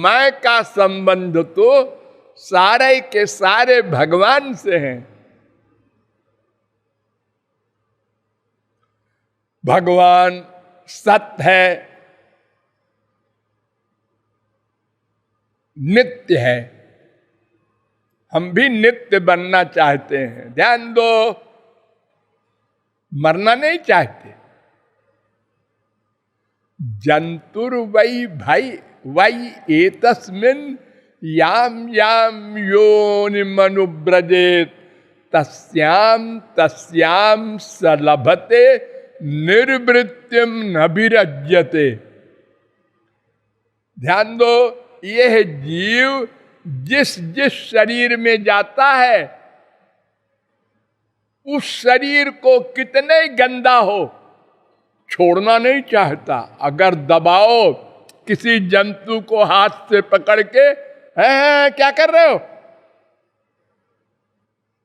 मैं का संबंध तो सारे के सारे भगवान से हैं। भगवान सत्य है, नित्य है। हम भी नित्य बनना चाहते हैं। ध्यान दो, मरना नहीं चाहते। जंतुर वै भाई वै एतस्मिन् याम याम योनिमनुव्रजेत तस्याम तस्याम सलभते निर्वृत्तिम नभिरज्यते। ध्यान दो, यह जीव जिस जिस शरीर में जाता है, उस शरीर को कितने गंदा हो छोड़ना नहीं चाहता। अगर दबाओ किसी जंतु को हाथ से पकड़ के, है क्या कर रहे हो,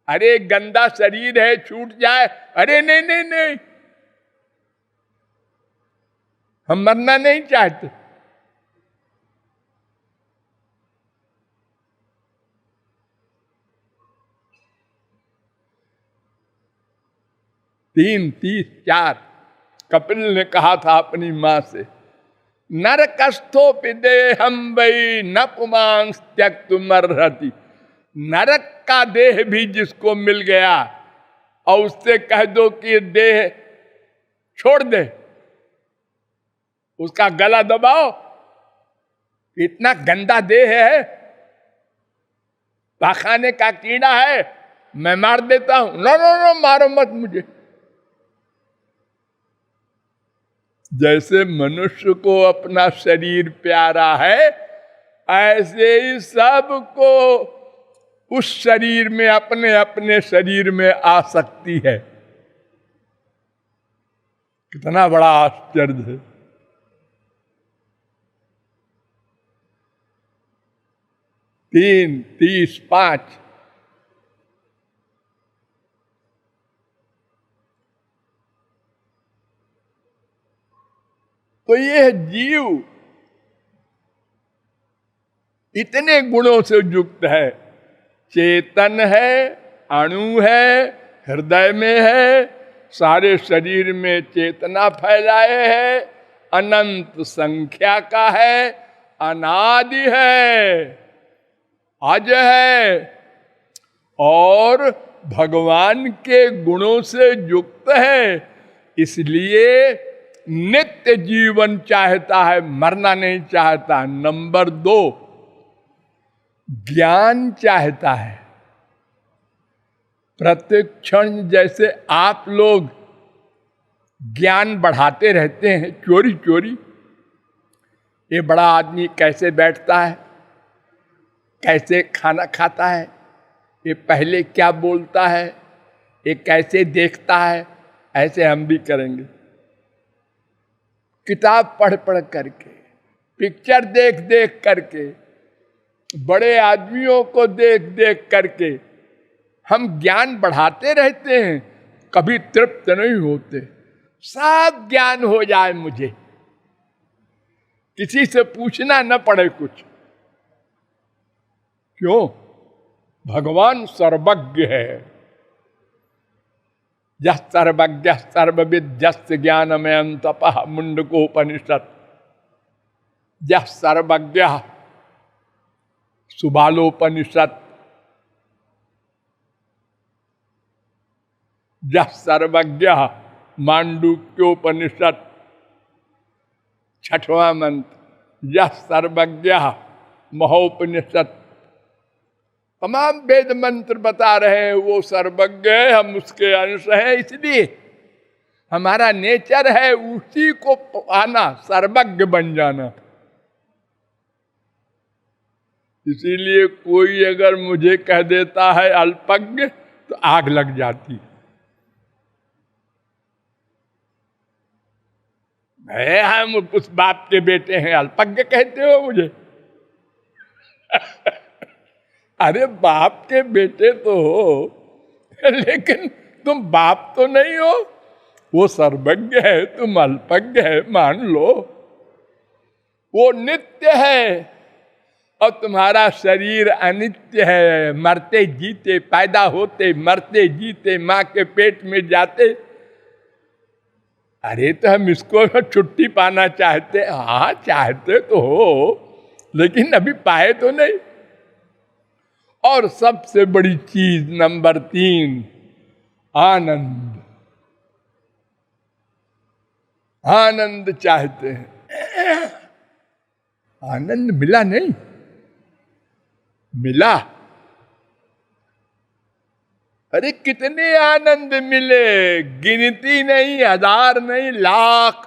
अरे गंदा शरीर है छूट जाए, अरे नहीं नहीं नहीं, हम मरना नहीं चाहते। तीन 30 4 कपिल ने कहा था अपनी मां से, नरकस्थोपि देहं वै न पुमांस त्यक्तुमर्हति। नरक का देह भी जिसको मिल गया और उससे कह दो कि देह छोड़ दे, उसका गला दबाओ, इतना गंदा देह है, पाखाने का कीड़ा है, मैं मार देता हूं। नो नो नो, मारो मत मुझे। जैसे मनुष्य को अपना शरीर प्यारा है, ऐसे ही सबको उस शरीर में, अपने अपने शरीर में आसक्ति है। कितना बड़ा आश्चर्य है। तीन 30 5 तो यह जीव इतने गुणों से युक्त है, चेतन है, अणु है, हृदय में है, सारे शरीर में चेतना फैलाए है, अनंत संख्या का है, अनादि है, अज है और भगवान के गुणों से युक्त है। इसलिए नित्य जीवन चाहता है, मरना नहीं चाहता। नंबर 2, ज्ञान चाहता है। प्रत्येक क्षण जैसे आप लोग ज्ञान बढ़ाते रहते हैं चोरी चोरी, ये बड़ा आदमी कैसे बैठता है, कैसे खाना खाता है, ये पहले क्या बोलता है, ये कैसे देखता है, ऐसे हम भी करेंगे। किताब पढ़ पढ़ करके, पिक्चर देख देख करके, बड़े आदमियों को देख देख करके हम ज्ञान बढ़ाते रहते हैं, कभी तृप्त नहीं होते। सब ज्ञान हो जाए मुझे, किसी से पूछना न पड़े कुछ। क्यों? भगवान सर्वज्ञ है। यः सर्वज्ञः सर्वविद्यस्य ज्ञानमयं तपः मुंडकोपनिषद। यः सर्वज्ञः सुबालोपनिषद। यः सर्वज्ञः मांडुक्योपनिषद। 6वां मंत्र यः सर्वज्ञः महोपनिषद। तमाम वेद मंत्र बता रहे हैं वो सर्वज्ञ है, हम उसके अंश हैं, इसलिए हमारा नेचर है उसी को पाना, सर्वज्ञ बन जाना। इसीलिए कोई अगर मुझे कह देता है अल्पज्ञ तो आग लग जाती है। हम उस बाप के बेटे हैं, अल्पज्ञ कहते हो मुझे? अरे बाप के बेटे तो हो, लेकिन तुम बाप तो नहीं हो। वो सर्वज्ञ है, तुम अल्पज्ञ है, मान लो। वो नित्य है, और तुम्हारा शरीर अनित्य है, मरते जीते, पैदा होते मरते जीते, माँ के पेट में जाते। अरे तो हम इसको छुट्टी पाना चाहते, हाँ चाहते तो हो, लेकिन अभी पाए तो नहीं। और सबसे बड़ी चीज नंबर 3, आनंद। आनंद चाहते हैं। आनंद मिला नहीं, मिला। अरे कितने आनंद मिले, गिनती नहीं, 1000 नहीं, लाख।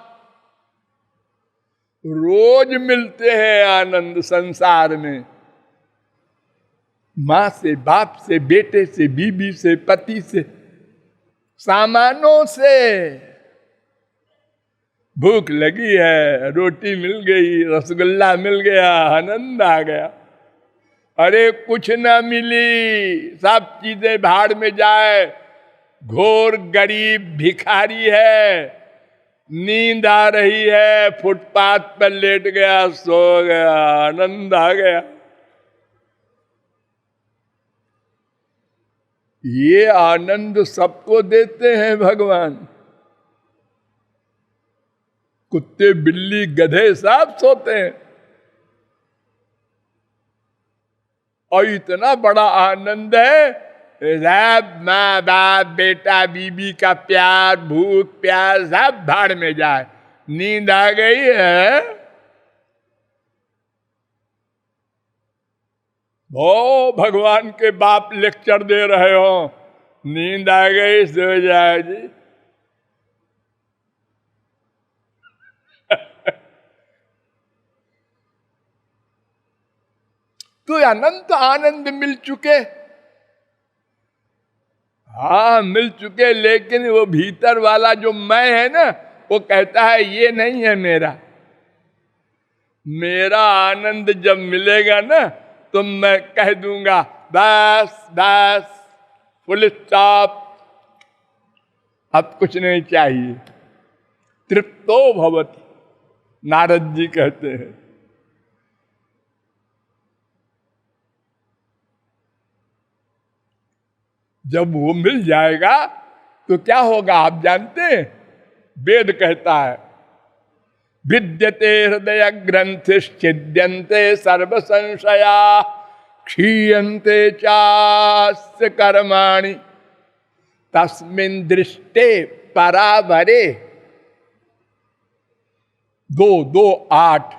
रोज मिलते हैं आनंद संसार में। माँ से, बाप से, बेटे से, बीबी से, पति से, सामानों से। भूख लगी है, रोटी मिल गई, रसगुल्ला मिल गया, आनंद आ गया। अरे कुछ ना मिली, सब चीजें भाड़ में जाए, घोर गरीब भिखारी है, नींद आ रही है, फुटपाथ पर लेट गया, सो गया, आनंद आ गया। ये आनंद सबको देते हैं भगवान। कुत्ते, बिल्ली, गधे सब सोते हैं। और इतना बड़ा आनंद है, सब माँ बाप, बेटा बीबी का प्यार, भूख प्यार सब भाड़ में जाए, नींद आ गई है। ओ भगवान के बाप लेक्चर दे रहे हो, नींद आ गई, सो जाए जी। तो अनंत आनंद मिल चुके, हाँ मिल चुके, लेकिन वो भीतर वाला जो मैं है ना, वो कहता है ये नहीं है मेरा। मेरा आनंद जब मिलेगा ना, तो मैं कह दूंगा बस बस, फुल स्टॉप, अब कुछ नहीं चाहिए। तृप्तो भवति, नारद जी कहते हैं। जब वो मिल जाएगा तो क्या होगा आप जानते हैं? वेद कहता है विद्यते हृदय ग्रंथिश्छिद्यन्ते सर्व संशया, क्षीयन्ते चास्य कर्माणि तस्मिन् दृष्टे परावरे। 2:8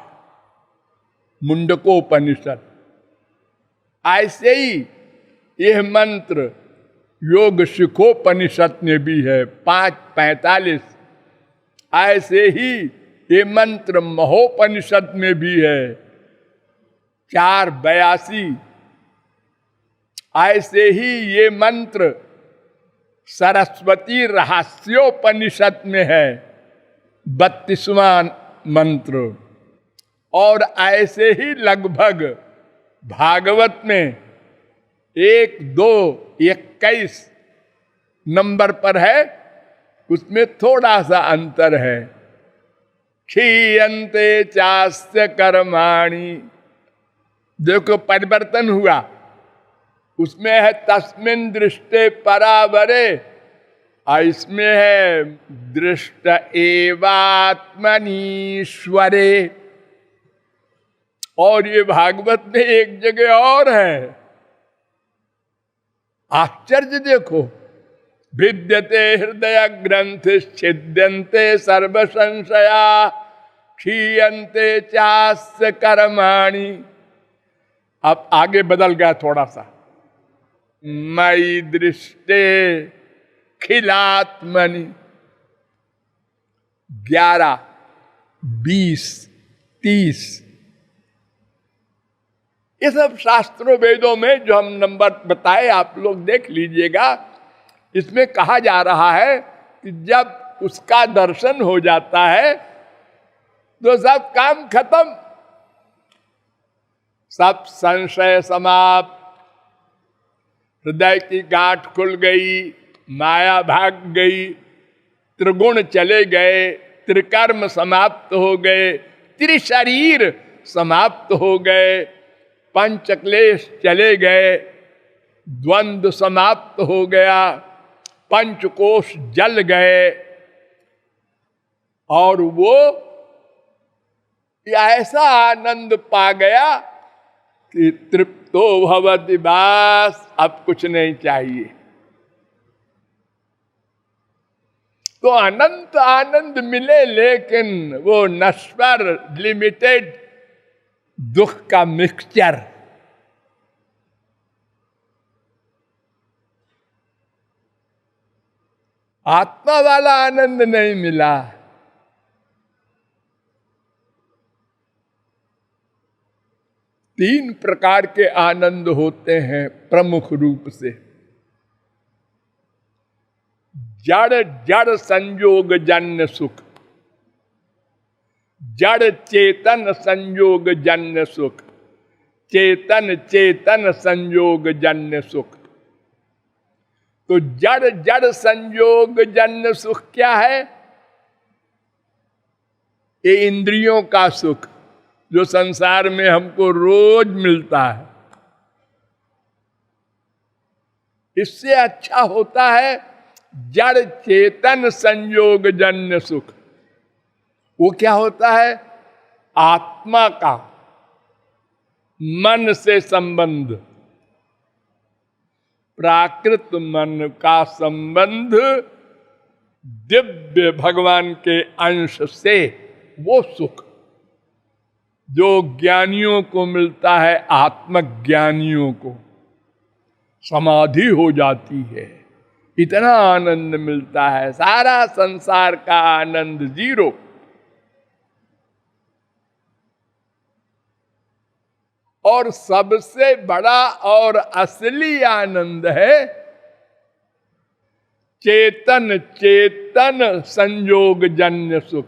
मुंडकोपनिषद। ऐसे ही यह मंत्र योग शिखोपनिषद में भी है 5:45। ऐसे ही ये मंत्र महोपनिषद में भी है 4:82। ऐसे ही ये मंत्र सरस्वती रहस्योपनिषद में है 32वां मंत्र। और ऐसे ही लगभग भागवत में 1, 2, 21 नंबर पर है, उसमें थोड़ा सा अंतर है। क्षीयन्ते चास्य कर्माणि, देखो परिवर्तन हुआ। उसमें है तस्मिन् दृष्टे परावरे, और इसमें है दृष्ट एवात्मनीश्वरे। और ये भागवत में एक जगह और है, आश्चर्य देखो, विद्यते हृदय ग्रंथिश्छिद्यन्ते सर्व संशया, क्षीयन्ते चास्य कर्माणि। अब आगे बदल गया थोड़ा सा, मयि दृष्टे खिलात्मनि। 11, 20, 30 ये सब शास्त्रों वेदों में जो हम नंबर बताए आप लोग देख लीजिएगा। इसमें कहा जा रहा है कि जब उसका दर्शन हो जाता है तो सब काम खत्म, सब संशय समाप्त, हृदय की गांठ खुल गई, माया भाग गई, त्रिगुण चले गए, त्रिकर्म समाप्त हो गए, त्रिशरीर समाप्त हो गए, पंच क्लेश चले गए, द्वंद्व समाप्त हो गया, पंचकोश जल गए, और वो ऐसा आनंद पा गया कि तृप्तो भवति, बस अब कुछ नहीं चाहिए। तो अनंत आनंद मिले, लेकिन वो नश्वर लिमिटेड दुख का मिक्सचर। आत्मा वाला आनंद नहीं मिला। तीन प्रकार के आनंद होते हैं प्रमुख रूप से। जड़ जड़ संयोग जन्य सुख, जड़ चेतन संयोग जन्य सुख, चेतन चेतन संयोग जन्य सुख। तो जड़ जड़ संयोग जन्य सुख क्या है? ये इंद्रियों का सुख जो संसार में हमको रोज मिलता है। इससे अच्छा होता है जड़ चेतन संयोग जन्य सुख। वो क्या होता है? आत्मा का मन से संबंध, प्राकृत मन का संबंध दिव्य भगवान के अंश से, वो सुख जो ज्ञानियों को मिलता है, आत्मज्ञानियों को समाधि हो जाती है, इतना आनंद मिलता है। सारा संसार का आनंद जीरो। और सबसे बड़ा और असली आनंद है चेतन चेतन संयोग जन्य सुख,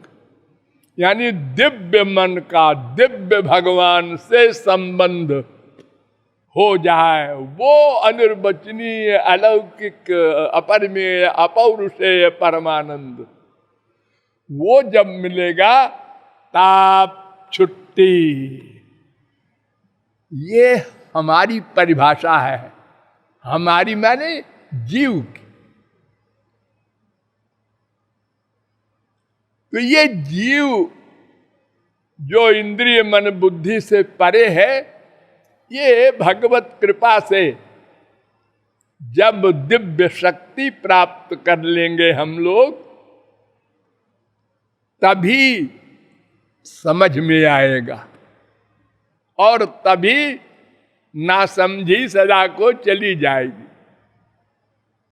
यानी दिव्य मन का दिव्य भगवान से संबंध हो जाए। वो अनिर्वचनीय अलौकिक अपरिमेय अपौरुषेय परमानंद, वो जब मिलेगा ताप छुट्टी। ये हमारी परिभाषा है, हमारी माने जीव की। तो ये जीव जो इंद्रिय मन बुद्धि से परे है, ये भगवत कृपा से जब दिव्य शक्ति प्राप्त कर लेंगे हम लोग, तभी समझ में आएगा, और तभी नासमझी सदा को चली जाएगी।